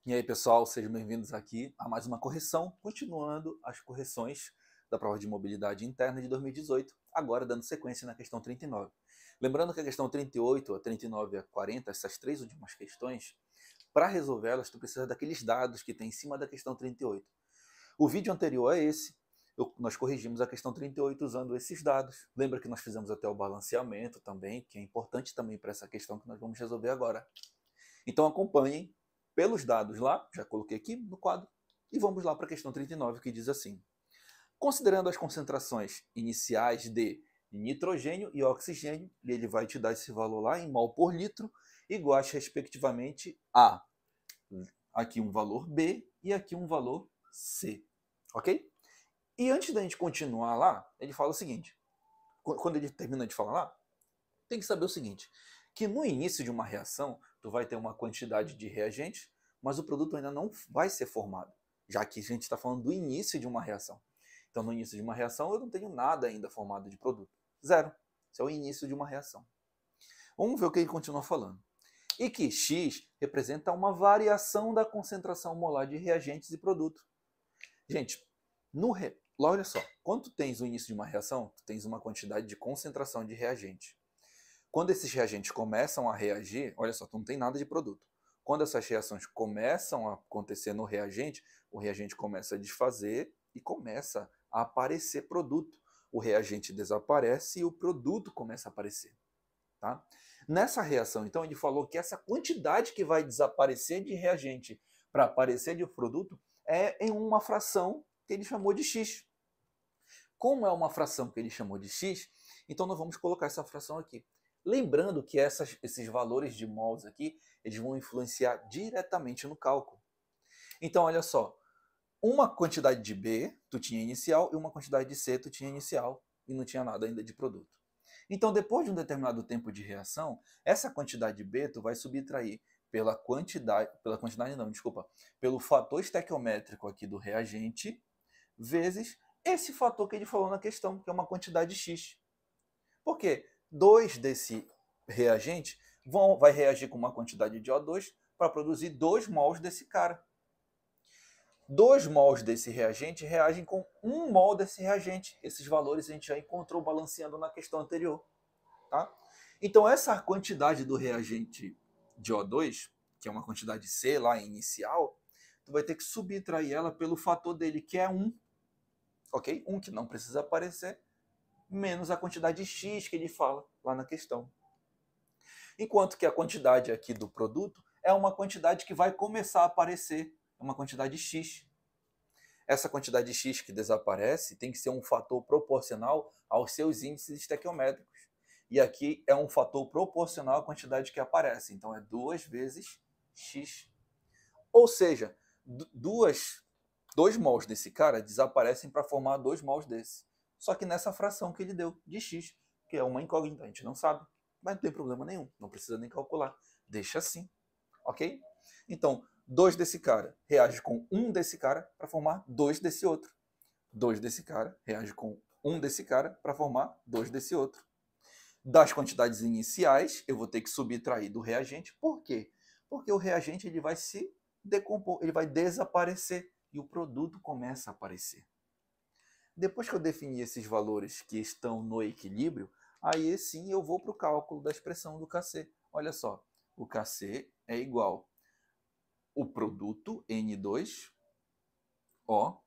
E aí, pessoal, sejam bem-vindos aqui a mais uma correção, continuando as correções da prova de mobilidade interna de 2018, agora dando sequência na questão 39. Lembrando que a questão 38, a 39 e a 40, essas três últimas questões, para resolvê-las, tu precisa daqueles dados que tem em cima da questão 38. O vídeo anterior a esse, nós corrigimos a questão 38 usando esses dados. Lembra que nós fizemos até o balanceamento também, que é importante também para essa questão que nós vamos resolver agora. Então acompanhem pelos dados lá, já coloquei aqui no quadro, e vamos lá para a questão 39, que diz assim: considerando as concentrações iniciais de nitrogênio e oxigênio, e ele vai te dar esse valor lá em mol por litro, iguais respectivamente a aqui um valor B e aqui um valor C, ok? E antes da gente continuar lá, ele fala o seguinte, quando ele termina de falar lá, tem que saber o seguinte, que no início de uma reação, tu vai ter uma quantidade de reagentes, mas o produto ainda não vai ser formado, já que a gente está falando do início de uma reação. Então, no início de uma reação, eu não tenho nada ainda formado de produto. Zero. Esse é o início de uma reação. Vamos ver o que ele continua falando. E que X representa uma variação da concentração molar de reagentes e produto. Gente, olha só, quando tu tens o início de uma reação, tu tens uma quantidade de concentração de reagente. Quando esses reagentes começam a reagir, olha só, tu não tem nada de produto. Quando essas reações começam a acontecer no reagente, o reagente começa a desfazer e começa a aparecer produto. O reagente desaparece e o produto começa a aparecer. Tá? Nessa reação, então, ele falou que essa quantidade que vai desaparecer de reagente para aparecer de produto é em uma fração que ele chamou de X. Como é uma fração que ele chamou de X, então nós vamos colocar essa fração aqui. Lembrando que esses valores de mols aqui, eles vão influenciar diretamente no cálculo. Então, olha só, uma quantidade de B tu tinha inicial e uma quantidade de C tu tinha inicial e não tinha nada ainda de produto. Então, depois de um determinado tempo de reação, essa quantidade de B tu vai subtrair pelo fator estequiométrico aqui do reagente, vezes esse fator que ele falou na questão, que é uma quantidade X. Por quê? 2 desse reagente vai reagir com uma quantidade de O2 para produzir 2 mols desse cara. 2 mols desse reagente reagem com 1 mol desse reagente. Esses valores a gente já encontrou balanceando na questão anterior. Tá? Então essa quantidade do reagente de O2, que é uma quantidade C lá inicial, tu vai ter que subtrair ela pelo fator dele, que é 1. Ok? 1 que não precisa aparecer, menos a quantidade X que ele fala lá na questão. Enquanto que a quantidade aqui do produto é uma quantidade que vai começar a aparecer, é uma quantidade X. Essa quantidade X que desaparece tem que ser um fator proporcional aos seus índices estequiométricos. E aqui é um fator proporcional à quantidade que aparece. Então é 2 vezes X. Ou seja, 2 mols desse cara desaparecem para formar 2 mols desse. Só que nessa fração que ele deu de X, que é uma incógnita, a gente não sabe. Mas não tem problema nenhum, não precisa nem calcular. Deixa assim, ok? Então, 2 desse cara reage com 1 desse cara para formar 2 desse outro. 2 desse cara reage com 1 desse cara para formar 2 desse outro. Das quantidades iniciais, eu vou ter que subtrair do reagente. Por quê? Porque o reagente ele vai se decompor, ele vai desaparecer e o produto começa a aparecer. Depois que eu definir esses valores que estão no equilíbrio, aí sim eu vou para o cálculo da expressão do Kc. Olha só, o Kc é igual o produto N2, O,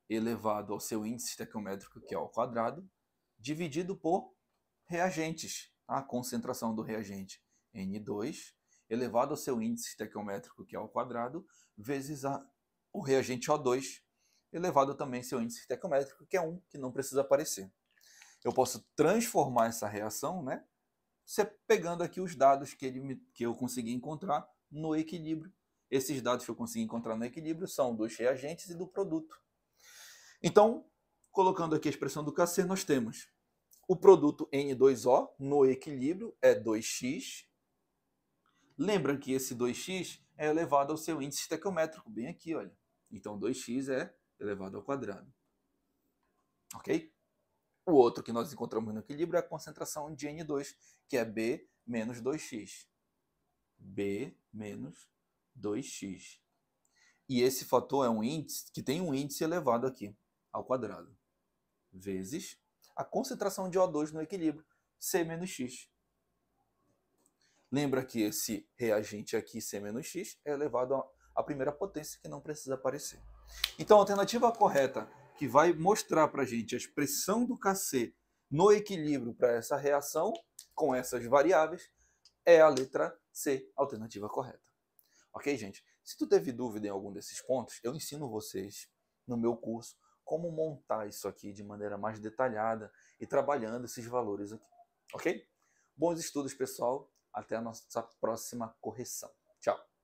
elevado ao seu índice estequiométrico, que é O quadrado, dividido por reagentes, a concentração do reagente N2, elevado ao seu índice estequiométrico, que é O quadrado, vezes o reagente O2, elevado também ao seu índice estequiométrico, que é 1, que não precisa aparecer. Eu posso transformar essa reação, né, pegando aqui os dados que eu consegui encontrar no equilíbrio. Esses dados que eu consegui encontrar no equilíbrio são dos reagentes e do produto. Então, colocando aqui a expressão do Kc, nós temos o produto N2O no equilíbrio é 2x. Lembra que esse 2x é elevado ao seu índice estequiométrico, bem aqui, olha. Então 2x é elevado ao quadrado. Ok? O outro que nós encontramos no equilíbrio é a concentração de N2, que é B menos 2x. B menos 2x. E esse fator é um índice que tem um índice elevado aqui, ao quadrado, vezes a concentração de O2 no equilíbrio, C menos X. Lembra que esse reagente aqui, C menos X, é elevado à primeira potência, que não precisa aparecer. Então, a alternativa correta, que vai mostrar para a gente a expressão do Kc no equilíbrio para essa reação, com essas variáveis, é a letra C, a alternativa correta. Ok, gente? Se tu teve dúvida em algum desses pontos, eu ensino vocês no meu curso como montar isso aqui de maneira mais detalhada e trabalhando esses valores aqui. Ok? Bons estudos, pessoal. Até a nossa próxima correção. Tchau!